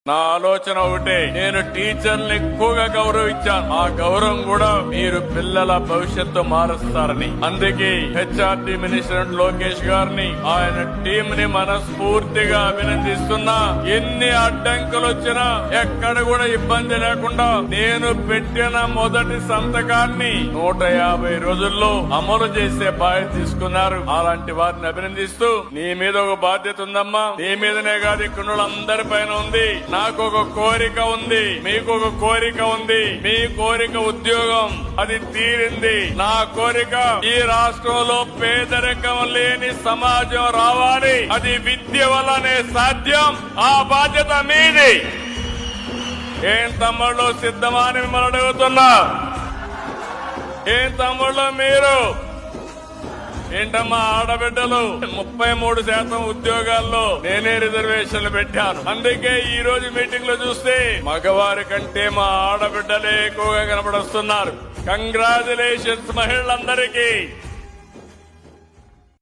నా ఆలోచన ఒకటే, నేను టీచర్ని ఎక్కువగా గౌరవించాను. ఆ గౌరవం కూడా మీరు పిల్లల భవిష్యత్తు మారుస్తారని. అందుకే హెచ్ఆర్డి మినిస్టర్ లోకేష్ గారిని, ఆయన టీం ని మనస్ఫూర్తిగా అభినందిస్తున్నా. ఎన్ని అడ్డంకులు వచ్చినా ఎక్కడ కూడా ఇబ్బంది లేకుండా నేను పెట్టిన మొదటి సంతకాన్ని 150 రోజుల్లో అమలు చేసే బాధ్యత తీసుకున్నారు. అలాంటి వారిని అభినందిస్తూ, నీ మీద ఒక బాధ్యత ఉందమ్మా. నీ మీదనే కాదు, ఇక్కడ అందరి పైన ఉంది. నాకు ఒక కోరిక ఉంది, మీకు ఒక కోరిక ఉంది. మీ కోరిక ఉద్యోగం, అది తీరింది. నా కోరిక ఈ రాష్ట్రంలో పేదరికం లేని సమాజం రావాలి. అది విద్య వల్లనే సాధ్యం. ఆ బాధ్యత మీది. ఏం తమ్ముళ్ళు సిద్ధమా అని మిమ్మల్ని అడుగుతున్నా. ఏం తమ్ముళ్ళు మీరు? ఏంటమ్మా ఆడబిడ్డలు 33% ఉద్యోగాల్లో నేనే రిజర్వేషన్లు పెట్టాను. అందుకే ఈ రోజు మీటింగ్ లో చూస్తే మగవారి కంటే మా ఆడబిడ్డలే ఎక్కువగా కనపడొస్తున్నారు. కంగ్రాచులేషన్స్ మహిళలందరికీ.